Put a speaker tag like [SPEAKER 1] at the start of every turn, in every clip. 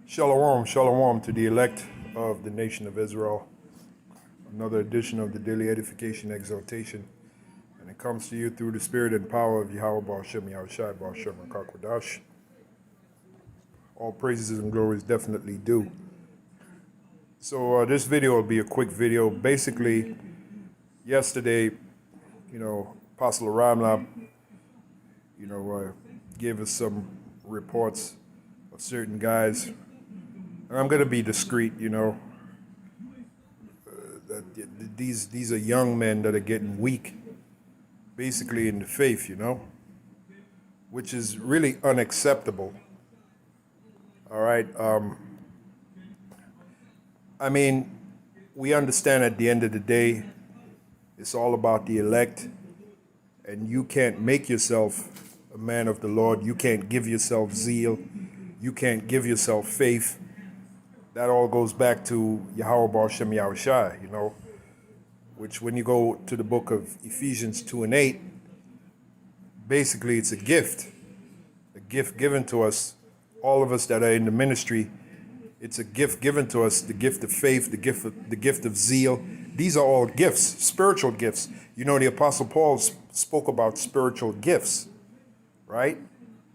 [SPEAKER 1] Shalom, shalom to the elect of the nation of Israel. Another edition of the Daily Edification Exhortation. And it comes to you through the spirit and power of Yahweh Baal Shem Yahushai Baal Shem HaKakwadash. All praises and glories definitely due. So this video will be a quick video. Basically, yesterday, Apostle Ramla, gave us some reports of certain guys. I'm going to be discreet, that these are young men that are getting weak, basically in the faith, which is really unacceptable. All right. We understand at the end of the day, it's all about the elect, and you can't make yourself a man of the Lord. You can't give yourself zeal. You can't give yourself faith. That all goes back to Yahweh Baal Shem Yahushai, which when you go to the book of Ephesians 2 and 8, basically it's a gift given to us, all of us that are in the ministry. It's a gift given to us, the gift of faith, the gift of zeal. These are all gifts, spiritual gifts. The Apostle Paul spoke about spiritual gifts, right?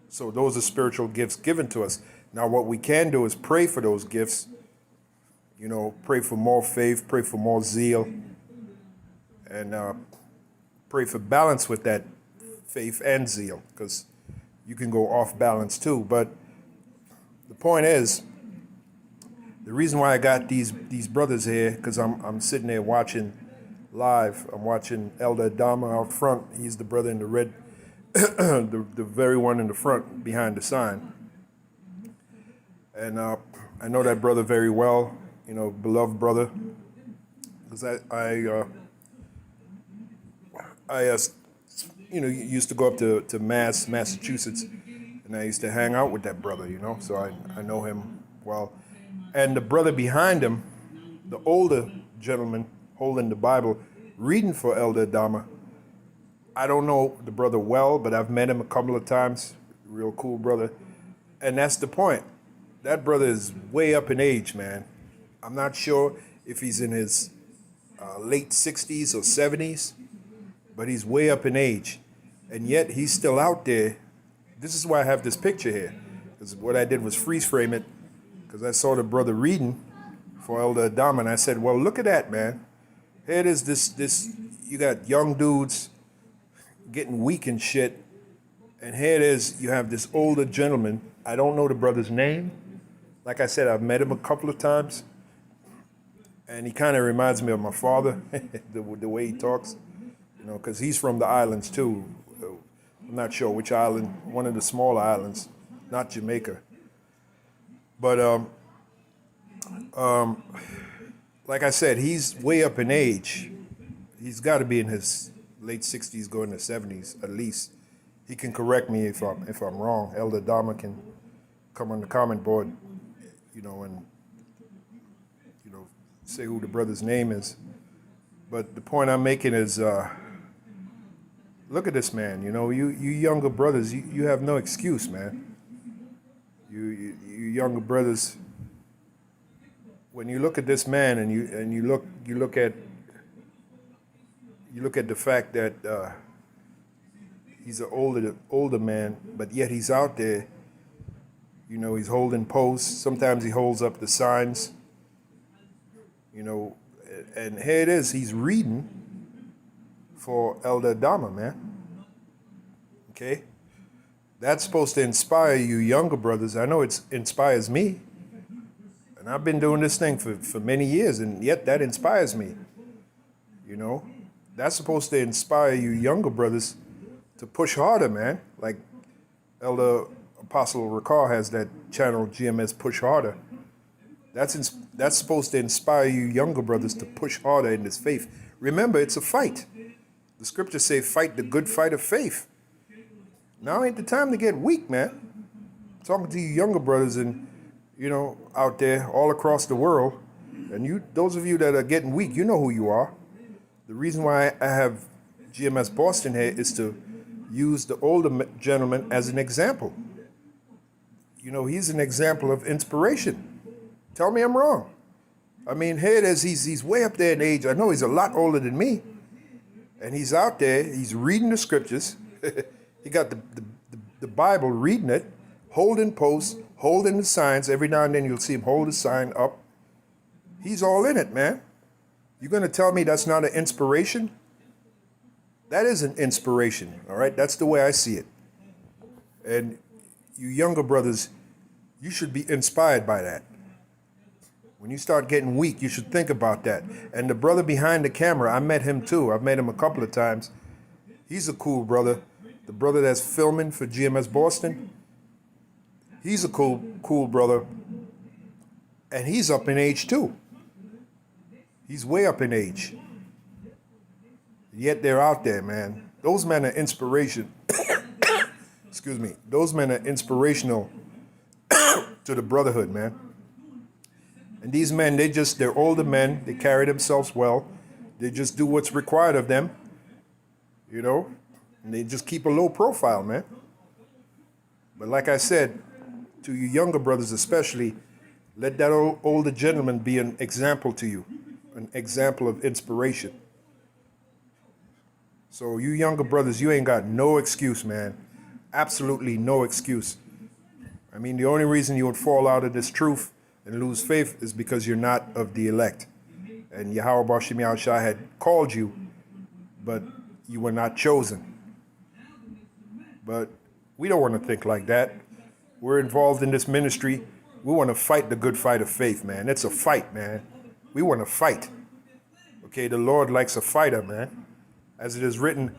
[SPEAKER 1] So those are spiritual gifts given to us. Now what we can do is pray for those gifts, pray for more faith, pray for more zeal, and pray for balance with that faith and zeal, because you can go off balance too. But the point is, the reason why I got these brothers here, because I'm sitting there watching live. I'm watching Elder Adama out front. He's the brother in the red, the very one in the front behind the sign. And I know that brother very well, beloved brother, because I used to go up to Massachusetts, and I used to hang out with that brother, so I know him well. And the brother behind him, the older gentleman holding the Bible, reading for Elder Adama, I don't know the brother well, but I've met him a couple of times. Real cool brother. And that's the point. That brother is way up in age, man. I'm not sure if he's in his late 60s or 70s, but he's way up in age. And yet he's still out there. This is why I have this picture here. Because what I did was freeze frame it, because I saw the brother reading for Elder Adama, and I said, well, look at that, man. Here it is, this you got young dudes getting weak and shit, and here it is, you have this older gentleman. I don't know the brother's name. Like I said, I've met him a couple of times, and he kind of reminds me of my father, the way he talks, because he's from the islands too. I'm not sure which island, one of the smaller islands, not Jamaica. But like I said, he's way up in age. He's got to be in his late 60s, going to 70s at least. He can correct me if I'm wrong. Elder Adama can come on the comment board, and say who the brother's name is. But the point I'm making is, look at this man. You younger brothers, you have no excuse, man. You younger brothers, when you look at this man and you look at the fact that he's an older man, but yet he's out there. He's holding posts. Sometimes he holds up the signs. And here it is. He's reading for Elder Adama, man. Okay. That's supposed to inspire you younger brothers. I know it inspires me. And I've been doing this thing for many years, and yet that inspires me. That's supposed to inspire you younger brothers to push harder, man. Like Elder Apostle Rakar has that channel, GMS Push Harder. That's supposed to inspire you younger brothers to push harder in this faith. Remember, it's a fight. The scriptures say, fight the good fight of faith. Now ain't the time to get weak, man. I'm talking to you younger brothers and, out there all across the world. And those of you that are getting weak, you know who you are. The reason why I have GMS Boston here is to use the older gentleman as an example. You know, he's an example of inspiration. Tell me I'm wrong. I mean, here it is. He's way up there in age. I know he's a lot older than me. And he's out there. He's reading the scriptures. He got the Bible, reading it, holding posts, holding the signs. Every now and then you'll see him hold the sign up. He's all in it, man. You're going to tell me that's not an inspiration? That is an inspiration, all right? That's the way I see it. And you younger brothers, you should be inspired by that. When you start getting weak, you should think about that. And the brother behind the camera, I met him too. I've met him a couple of times. He's a cool brother. The brother that's filming for GMS Boston, he's a cool brother. And he's up in age too. He's way up in age. Yet they're out there, man. Those men are inspiration. Excuse me. Those men are inspirational to the brotherhood, man. And these men, they're older men. They carry themselves well. They just do what's required of them, you know, and they just keep a low profile, man. But like I said, to you younger brothers especially, let that older gentleman be an example to you, an example of inspiration. So you younger brothers, you ain't got no excuse, man. Absolutely no excuse. I mean, the only reason you would fall out of this truth and lose faith is because you're not of the elect. And Yahweh Bashim Yahushua had called you, but you were not chosen. But we don't want to think like that. We're involved in this ministry. We want to fight the good fight of faith, man. It's a fight, man. We want to fight. Okay, the Lord likes a fighter, man. As it is written,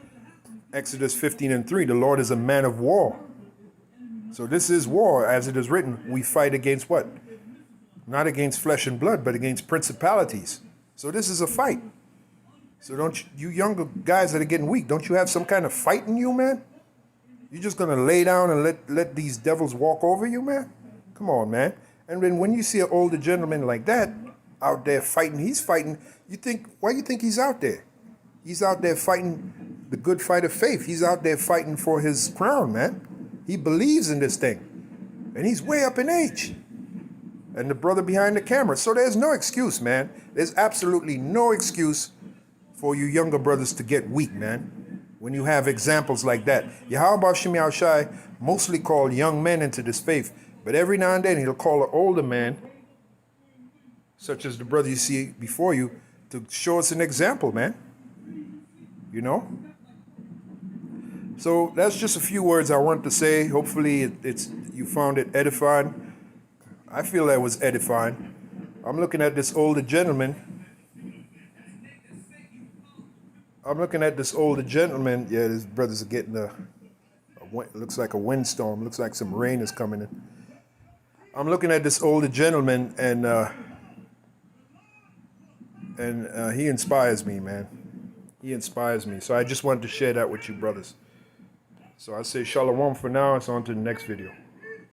[SPEAKER 1] Exodus 15:3, the Lord is a man of war. So this is war. As it is written, we fight against what? Not against flesh and blood, but against principalities. So this is a fight. So don't you younger guys that are getting weak, don't you have some kind of fight in you, man? You just going to lay down and let these devils walk over you, man? Come on, man. And then when you see an older gentleman like that out there fighting, he's fighting, why you think he's out there? He's out there fighting the good fight of faith. He's out there fighting for his crown, man. He believes in this thing. And he's way up in age. And the brother behind the camera. So there's no excuse, man. There's absolutely no excuse for you younger brothers to get weak, man, when you have examples like that. Yahweh Bashim Yahushua mostly called young men into this faith, but every now and then he'll call an older man, such as the brother you see before you, to show us an example, man. You know? So that's just a few words I want to say. Hopefully you found it edifying. I feel that was edifying. I'm looking at this older gentleman. Yeah, these brothers are getting looks like a windstorm. Looks like some rain is coming in. I'm looking at this older gentleman, and he inspires me, man. He inspires me. So I just wanted to share that with you, brothers. So I say shalom for now. It's on to the next video.